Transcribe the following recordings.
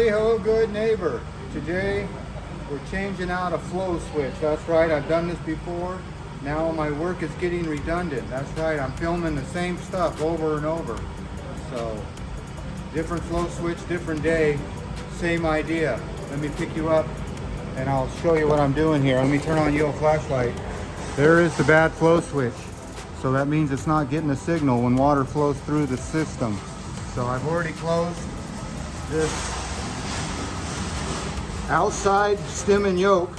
Hey, hello, good neighbor. Today we're changing out a flow switch. That's right, I've done this before. Now my work is getting redundant. That's right, I'm filming the same stuff over and over. So, different flow switch, different day, same idea. Let me pick you up and I'll show you what I'm doing here. Let me turn on your flashlight. There is the bad flow switch. So that means it's not getting a signal when water flows through the system. So I've already closed this outside stem and yoke,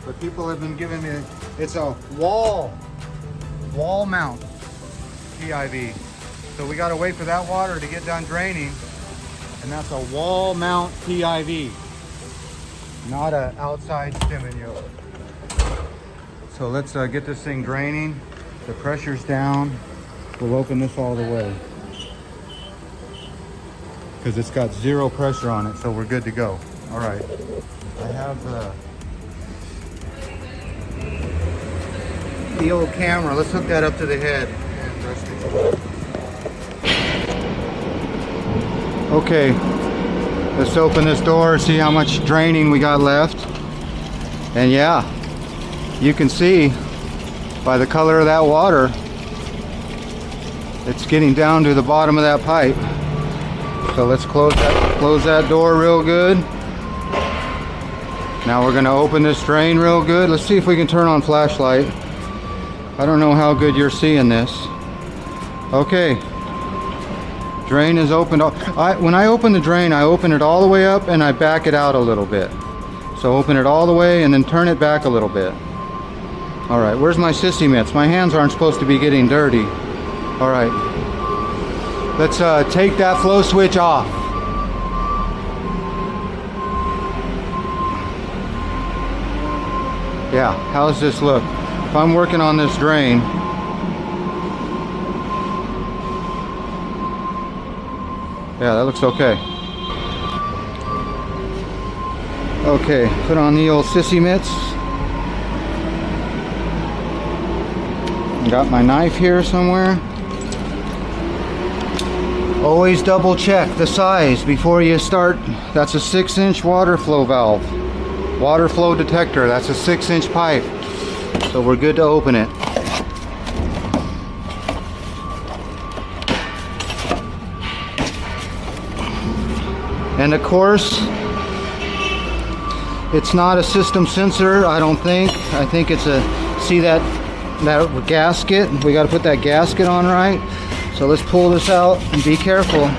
but people have been giving me, it's a wall mount PIV. So we got to wait for that water to get done draining, and that's a wall mount PIV, not a outside stem and yoke. So let's get this thing draining. The pressure's down. We'll open this all the way because it's got zero pressure on it, so we're good to go. All right, I have the old camera. Let's hook that up to the head. Okay, let's open this door, see how much draining we got left. And yeah, you can see by the color of that water, it's getting down to the bottom of that pipe. So let's close that door real good. Now we're gonna open this drain real good. Let's see if we can turn on flashlight. I don't know how good you're seeing this. Okay, drain is opened up. When I open the drain, I open it all the way up and I back it out a little bit. So open it all the way and then turn it back a little bit. All right, where's my sissy mitts? My hands aren't supposed to be getting dirty. All right, let's take that flow switch off. Yeah, how does this look? If I'm working on this drain, yeah, that looks okay. Okay, put on the old sissy mitts. Got my knife here somewhere. Always double check the size before you start. That's a 6-inch water flow valve. Water flow detector, that's a 6-inch pipe. So we're good to open it. And of course, it's not a system sensor, I don't think. I think it's a, see that gasket? We got to put that gasket on right. So let's pull this out and be careful.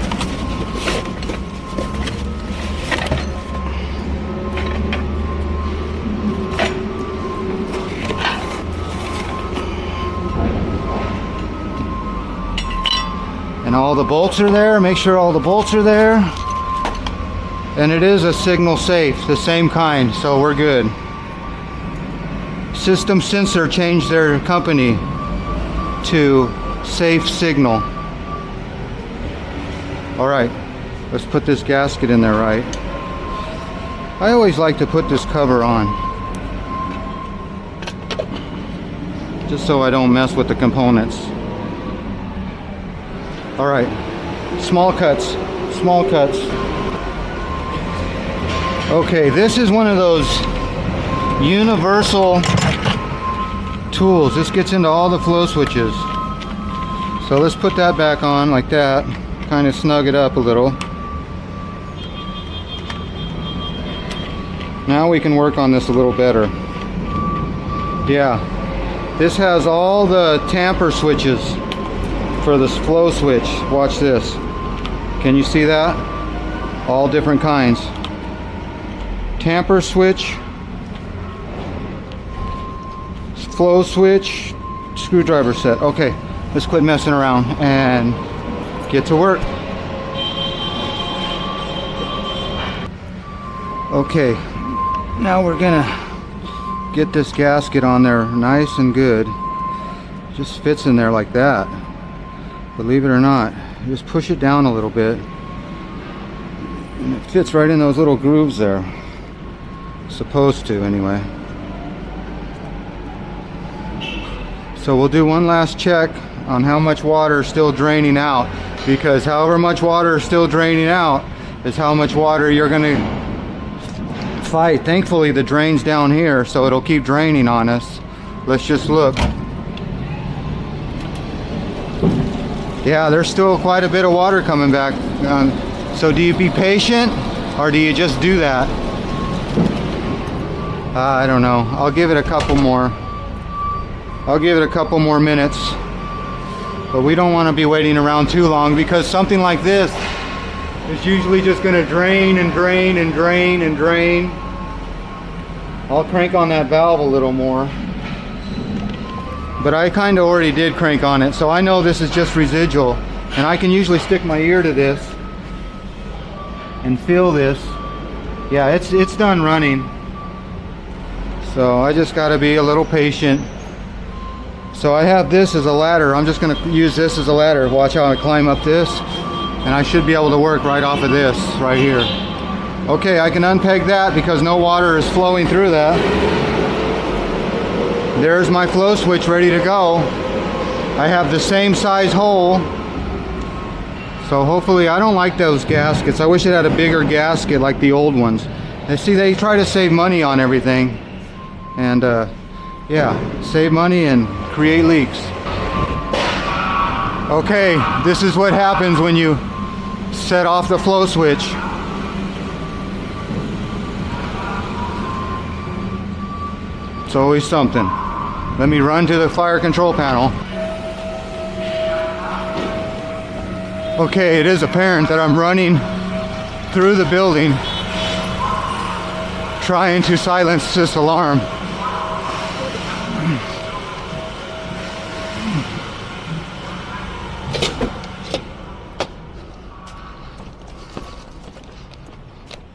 And all the bolts are there. Make sure all the bolts are there. And it is a signal safe, the same kind, so we're good. System Sensor changed their company to Safe Signal. All right, let's put this gasket in there right. I always like to put this cover on, just so I don't mess with the components. All right, small cuts, small cuts. Okay, this is one of those universal tools. This gets into all the flow switches. So let's put that back on like that, kind of snug it up a little. Now we can work on this a little better. Yeah, this has all the tamper switches for this flow switch. Watch this. Can you see that? All different kinds. Tamper switch, flow switch, screwdriver set. Okay, let's quit messing around and get to work. Okay, now we're gonna get this gasket on there nice and good. Just fits in there like that. Believe it or not, just push it down a little bit and it fits right in those little grooves there. Supposed to anyway. So we'll do one last check on how much water is still draining out, because however much water is still draining out, is how much water you're gonna fight. Thankfully the drain's down here, so it'll keep draining on us. Let's just look. Yeah, there's still quite a bit of water coming back. So do you be patient or do you just do that? I don't know. I'll give it a couple more. I'll give it a couple more minutes. But we don't want to be waiting around too long, because something like this is usually just going to drain and drain and drain and drain. I'll crank on that valve a little more. But I kind of already did crank on it, so I know this is just residual. And I can usually stick my ear to this and feel this. Yeah, it's done running. So I just got to be a little patient. So I have this as a ladder. I'm just going to use this as a ladder. Watch how I climb up this. And I should be able to work right off of this right here. Okay, I can unpeg that because no water is flowing through that. There's my flow switch ready to go. I have the same size hole. So hopefully, I don't like those gaskets. I wish it had a bigger gasket like the old ones. And see, they try to save money on everything. And yeah, save money and create leaks. Okay, this is what happens when you set off the flow switch. It's always something. Let me run to the fire control panel. Okay, it is apparent that I'm running through the building trying to silence this alarm.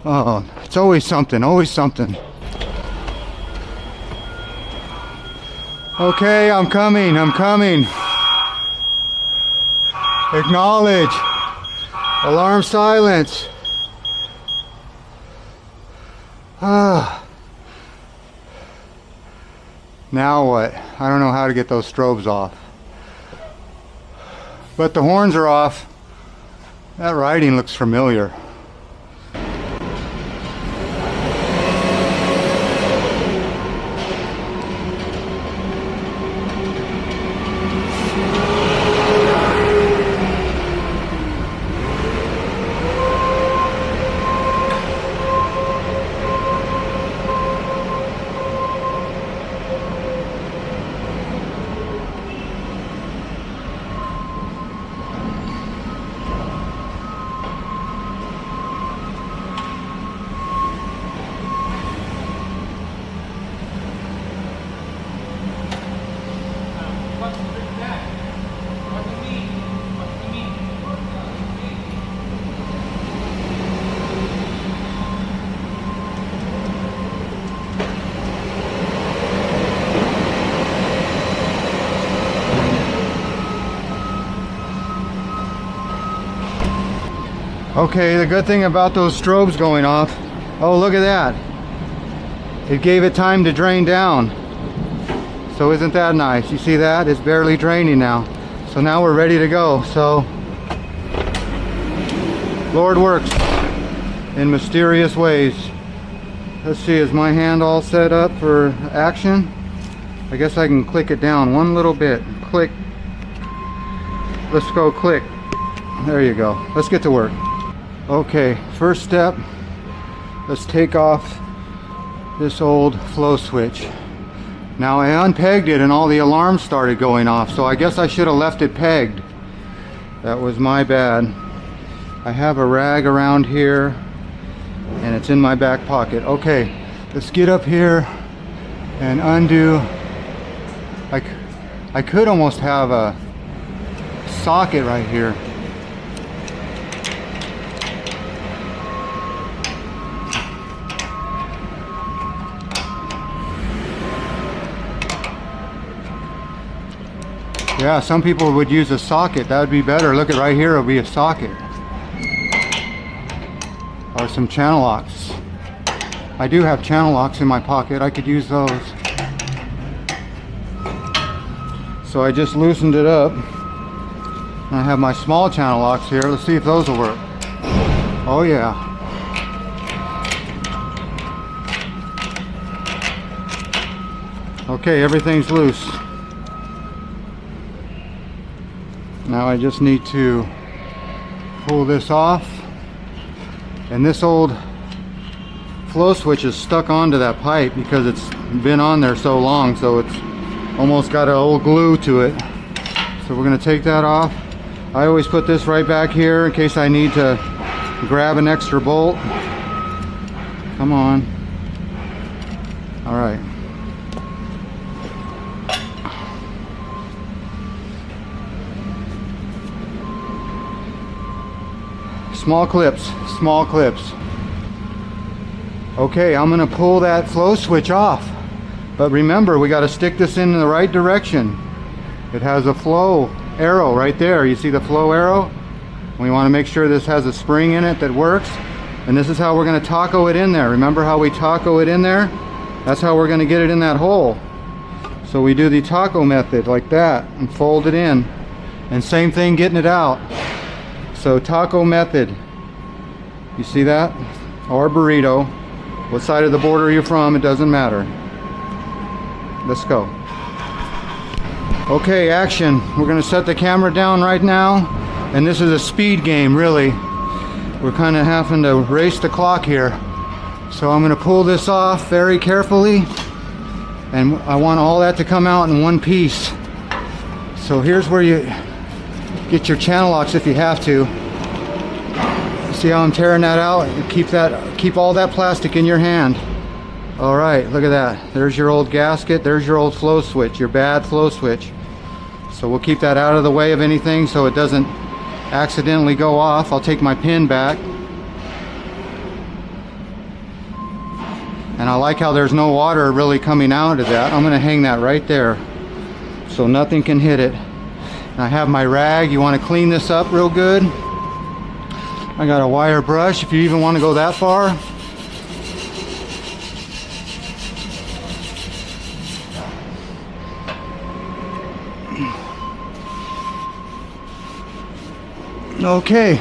Oh, it's always something, always something. Okay, I'm coming, I'm coming. Acknowledge. Alarm silence. Ah. Now what? I don't know how to get those strobes off. But the horns are off. That writing looks familiar. Okay, the good thing about those strobes going off, oh look at that, it gave it time to drain down. So isn't that nice? You see that? It's barely draining now. So now we're ready to go. So Lord works in mysterious ways. Let's see, is my hand all set up for action? I guess I can click it down one little bit. Click. Let's go click. There you go. Let's get to work. Okay, first step, let's take off this old flow switch. Now I unpegged it and all the alarms started going off, so I guess I should have left it pegged. That was my bad. I have a rag around here and it's in my back pocket. Okay, let's get up here and undo. I could almost have a socket right here. Yeah, some people would use a socket. That would be better. Look at right here, it'll be a socket. Or some channel locks. I do have channel locks in my pocket. I could use those. So I just loosened it up. I have my small channel locks here. Let's see if those will work. Oh yeah. Okay, everything's loose. Now I just need to pull this off. And this old flow switch is stuck onto that pipe because it's been on there so long, so it's almost got an old glue to it. So we're going to take that off. I always put this right back here in case I need to grab an extra bolt. Come on. All right. Small clips, small clips. Okay, I'm gonna pull that flow switch off. But remember, we gotta stick this in the right direction. It has a flow arrow right there. You see the flow arrow? We wanna make sure this has a spring in it that works. And this is how we're gonna taco it in there. Remember how we taco it in there? That's how we're gonna get it in that hole. So we do the taco method like that and fold it in. And same thing getting it out. So taco method, you see that? Or burrito, what side of the border you're from, it doesn't matter. Let's go. Okay, action. We're gonna set the camera down right now, and this is a speed game, really. We're kind of having to race the clock here. So I'm gonna pull this off very carefully, and I want all that to come out in one piece. So here's where you get your channel locks if you have to. See how I'm tearing that out? Keep all that plastic in your hand. All right, look at that. There's your old gasket. There's your old flow switch, your bad flow switch. So we'll keep that out of the way of anything so it doesn't accidentally go off. I'll take my pin back. And I like how there's no water really coming out of that. I'm gonna hang that right there so nothing can hit it. I have my rag. You want to clean this up real good. I got a wire brush if you even want to go that far. Okay,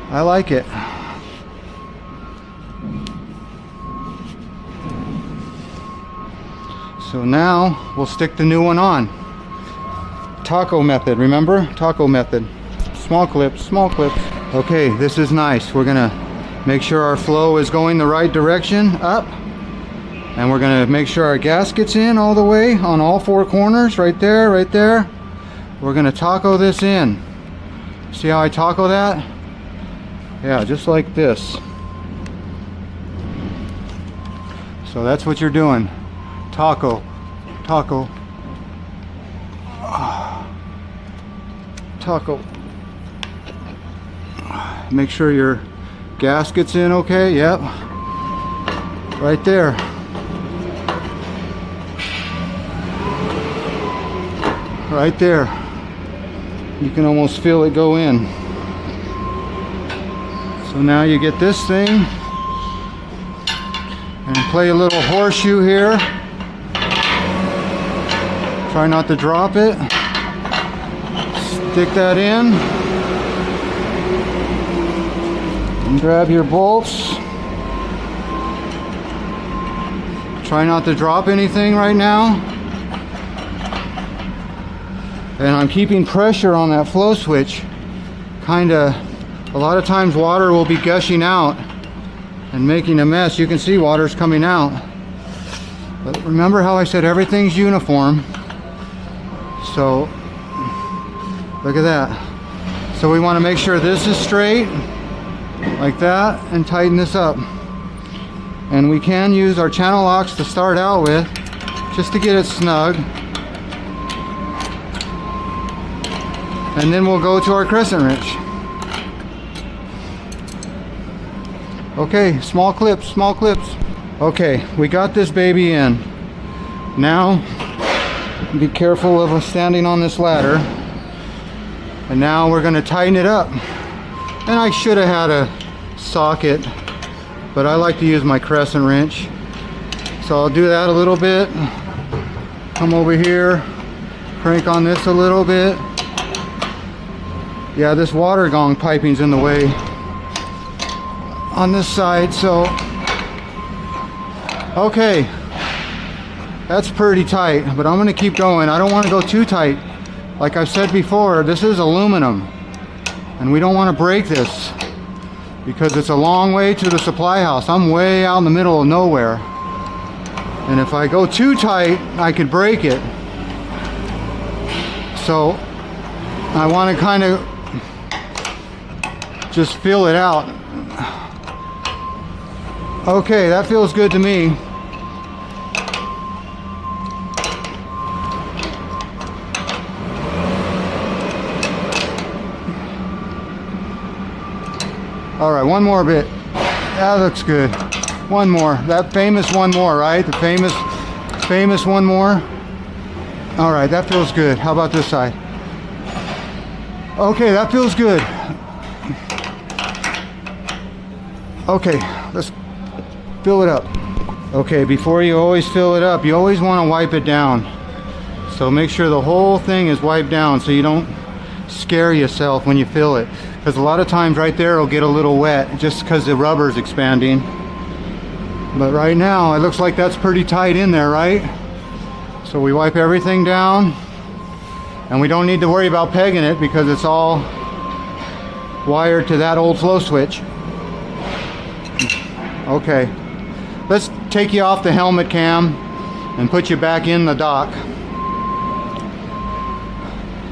I like it. So now we'll stick the new one on. Taco method, remember? Taco method. Small clips, small clips. Okay, this is nice. We're gonna make sure our flow is going the right direction, up. And we're gonna make sure our gasket's in all the way on all four corners, right there, right there. We're gonna taco this in. See how I taco that? Yeah, just like this. So that's what you're doing. Taco, taco, taco. Make sure your gasket's in okay. Yep. Right there. Right there. You can almost feel it go in. So now you get this thing and play a little horseshoe here. Try not to drop it. Stick that in. And grab your bolts. Try not to drop anything right now. And I'm keeping pressure on that flow switch. A lot of times water will be gushing out and making a mess. You can see water's coming out. But remember how I said everything's uniform. So, look at that. So we want to make sure this is straight, like that, and tighten this up. And we can use our channel locks to start out with, just to get it snug. And then we'll go to our crescent wrench. Okay, small clips, small clips. Okay, we got this baby in. Now, be careful of standing on this ladder. And now we're gonna tighten it up. And I should have had a socket, but I like to use my crescent wrench. So I'll do that a little bit. Come over here, crank on this a little bit. Yeah, this water gong piping's in the way. on this side. So, okay, that's pretty tight, but I'm going to keep going. I don't want to go too tight. Like I've said before, this is aluminum, and we don't want to break this because it's a long way to the supply house. I'm way out in the middle of nowhere, and if I go too tight, I could break it. So I want to kind of just feel it out. Okay, that feels good to me. All right, one more bit. That looks good. One more. That famous one more, right? The famous one more. All right, that feels good. How about this side? Okay, that feels good. Okay, let's fill it up. Okay, before you always fill it up, you always want to wipe it down. So make sure the whole thing is wiped down so you don't scare yourself when you fill it. Because a lot of times right there it'll get a little wet just because the rubber is expanding. But right now it looks like that's pretty tight in there, right? So we wipe everything down, and we don't need to worry about pegging it because it's all wired to that old flow switch. Okay, let's take you off the helmet cam and put you back in the dock.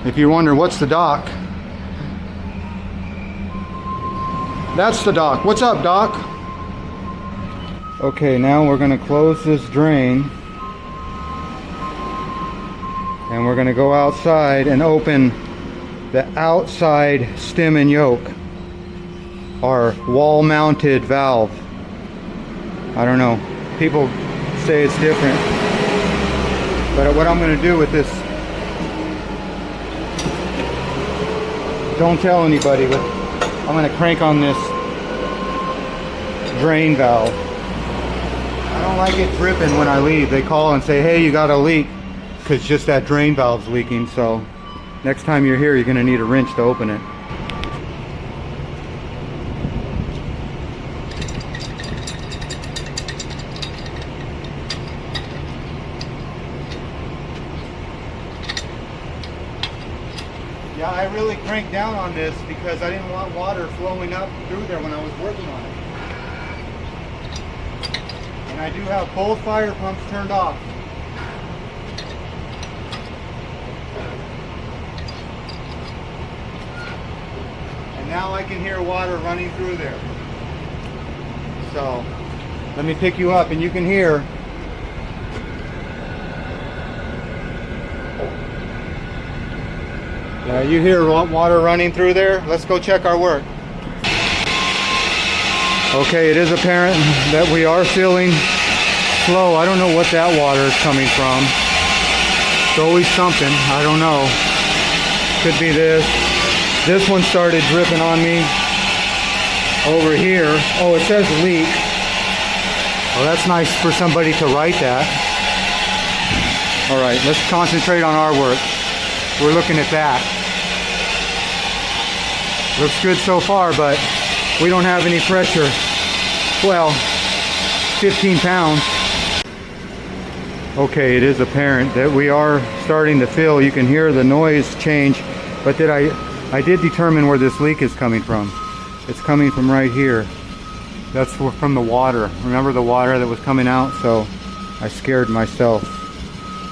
If you wonder what's the dock, that's the dock. What's up, Doc? Okay, now we're going to close this drain, and we're going to go outside and open the outside stem and yoke, our wall-mounted valve. I don't know, people say it's different, but what I'm going to do with this, don't tell anybody, but I'm going to crank on this drain valve. I don't like it dripping when I leave. They call and say, hey, you got a leak, because just that drain valve's leaking. So next time you're here, you're going to need a wrench to open it. Yeah, I really cranked down on this because I didn't want water flowing up through there when I was working on it. And I do have both fire pumps turned off. And now I can hear water running through there. So let me pick you up and you can hear. You hear water running through there? Let's go check our work. Okay, it is apparent that we are filling flow. I don't know what that water is coming from. It's always something. I don't know. Could be this. This one started dripping on me over here. Oh, it says leak. Well, that's nice for somebody to write that. All right, let's concentrate on our work. We're looking at that. Looks good so far, but we don't have any pressure. Well, 15 pounds. Okay, it is apparent that we are starting to fill. You can hear the noise change, but I did determine where this leak is coming from. It's coming from right here. That's from the water. Remember the water that was coming out? So I scared myself.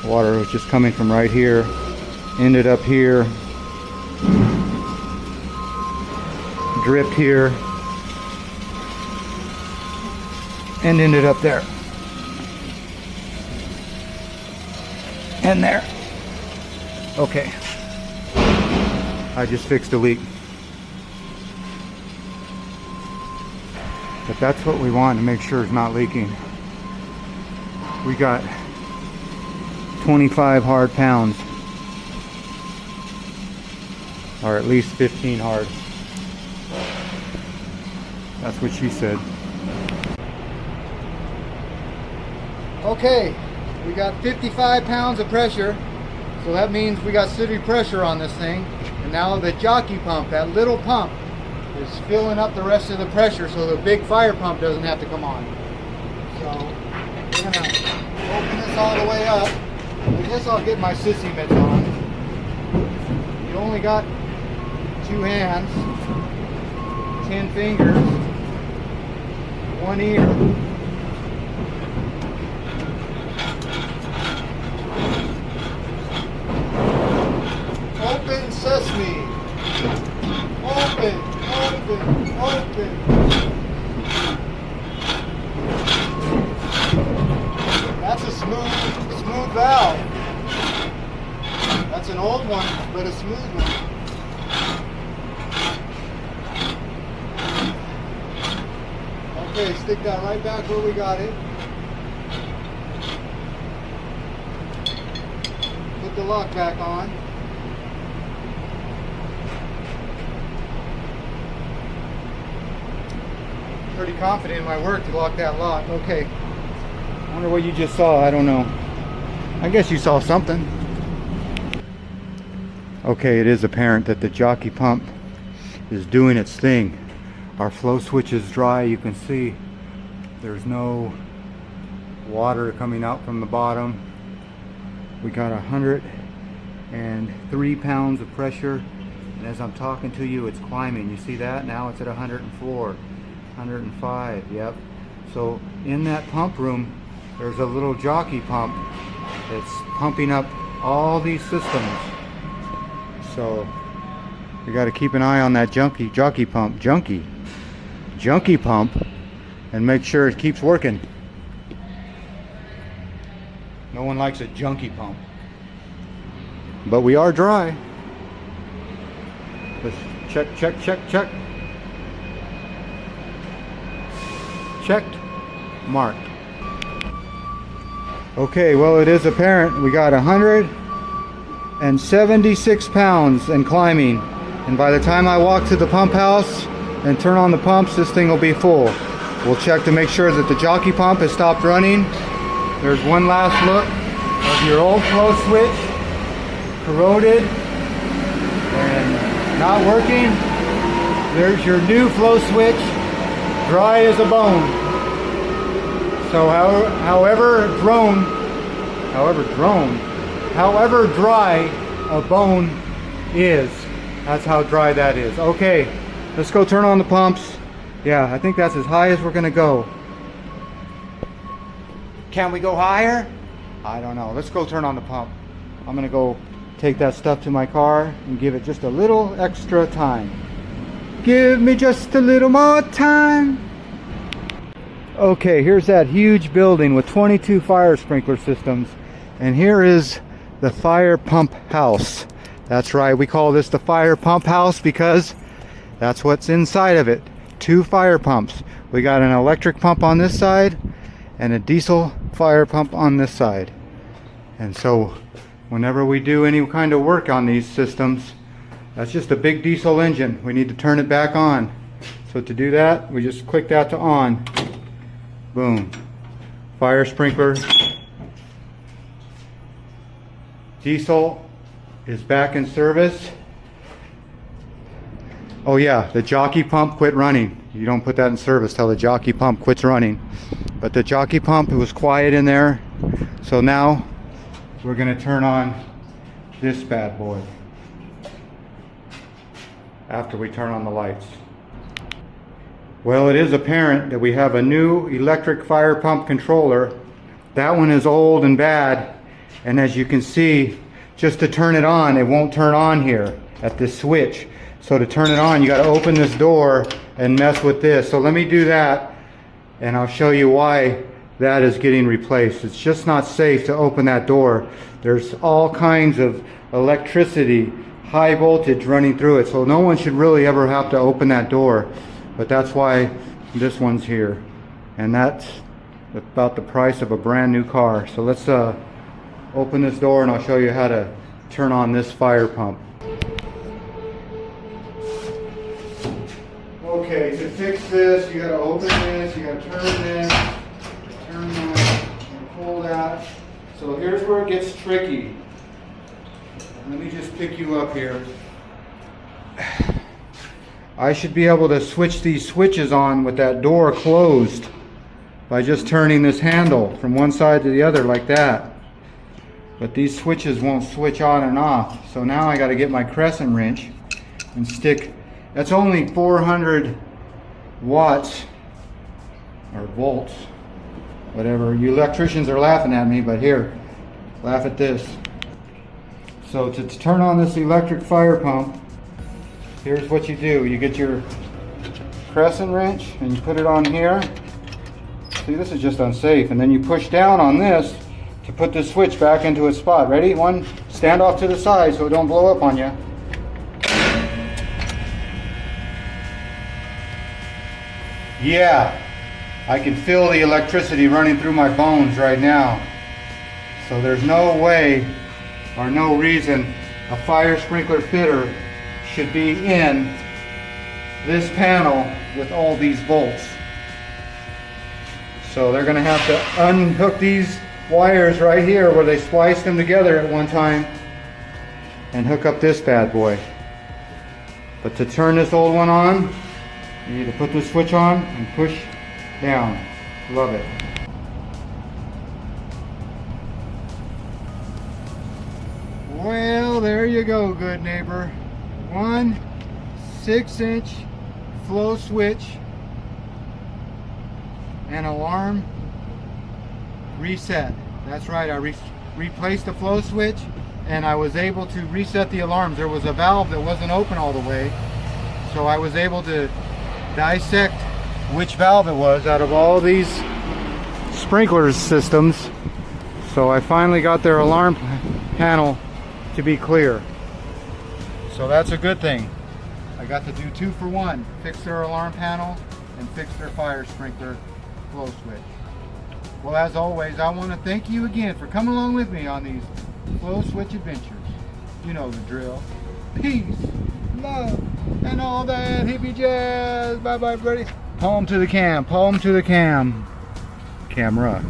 The water was just coming from right here. Ended up here. Dripped here. And ended up there. And there. Okay. I just fixed a leak. But that's what we want to make sure it's not leaking. We got 25 hard pounds. Or at least 15 hard. That's what she said. Okay, we got 55 pounds of pressure. So that means we got city pressure on this thing. And now the jockey pump, that little pump, is filling up the rest of the pressure so the big fire pump doesn't have to come on. So we're gonna open this all the way up. I guess I'll get my sissy mitts on. You only got 2 hands, 10 fingers, 1 ear. Open sesame. Open, open, open. That's a smooth valve. That's an old one, but a smooth one. Okay, stick that right back where we got it. Put the lock back on. Pretty confident in my work to lock that lock. Okay. I wonder what you just saw. I don't know. I guess you saw something. Okay, it is apparent that the jockey pump is doing its thing. Our flow switch is dry. You can see there's no water coming out from the bottom. We got 103 pounds of pressure, and as I'm talking to you, it's climbing. You see that? Now it's at 104. 105, yep. So in that pump room, there's a little jockey pump that's pumping up all these systems. So we got to keep an eye on that jockey pump, and make sure it keeps working. No one likes a junky pump, but we are dry. Let's check. Checked, marked. Okay, well, it is apparent we got 176 pounds and climbing, and by the time I walk to the pump house and turn on the pumps, this thing will be full. We'll check to make sure that the jockey pump has stopped running. There's one last look of your old flow switch, corroded and not working. There's your new flow switch, dry as a bone. So however dry a bone is, that's how dry that is. Okay, let's go turn on the pumps. Yeah, I think that's as high as we're gonna go. Can we go higher? I don't know. Let's go turn on the pump. I'm gonna go take that stuff to my car and give it just a little extra time. Give me just a little more time. Okay, here's that huge building with 22 fire sprinkler systems, and here is the fire pump house. That's right, we call this the fire pump house because that's what's inside of it. 2 fire pumps. We got an electric pump on this side and a diesel fire pump on this side. And so whenever we do any kind of work on these systems, that's just a big diesel engine. We need to turn it back on. So to do that, we just click that to on. Boom. Fire sprinkler. Diesel is back in service. Oh yeah, the jockey pump quit running. You don't put that in service till the jockey pump quits running. But the jockey pump, it was quiet in there. So now we're gonna turn on this bad boy after we turn on the lights. Well, it is apparent that we have a new electric fire pump controller. That one is old and bad, and as you can see, just to turn it on, it won't turn on here at this switch. So to turn it on, you got to open this door and mess with this. So let me do that, and I'll show you why that is getting replaced. It's just not safe to open that door. There's all kinds of electricity, high voltage running through it, so no one should really ever have to open that door. But that's why this one's here, and that's about the price of a brand new car. So let's open this door and I'll show you how to turn on this fire pump. Okay, to fix this, you gotta open this, you gotta turn this, turn that, and pull that. So here's where it gets tricky. Let me just pick you up here. I should be able to switch these switches on with that door closed by just turning this handle from one side to the other like that. But these switches won't switch on and off. So now I got to get my crescent wrench and stick. That's only 400 watts or volts, whatever. You electricians are laughing at me, but here, laugh at this. So to turn on this electric fire pump, here's what you do. You get your crescent wrench and you put it on here. See, this is just unsafe. And then you push down on this to put the switch back into its spot. Ready? One, stand off to the side so it don't blow up on you. Yeah, I can feel the electricity running through my bones right now. So there's no way or no reason a fire sprinkler fitter should be in this panel with all these bolts. So they're going to have to unhook these wires right here where they spliced them together at one time and hook up this bad boy. But to turn this old one on, you need to put this switch on and push down. Love it. Well, there you go, good neighbor. One 6-inch flow switch and alarm reset. That's right, I replaced the flow switch and I was able to reset the alarms. There was a valve that wasn't open all the way, so I was able to dissect which valve it was out of all these sprinkler systems. So I finally got their alarm panel to be clear. So that's a good thing. I got to do 2 for 1. Fix their alarm panel and fix their fire sprinkler flow switch. Well, as always, I want to thank you again for coming along with me on these flow switch adventures. You know the drill. Peace, love, and all that hippie jazz. Bye bye, everybody. Palm to the cam, palm to the cam. Camera.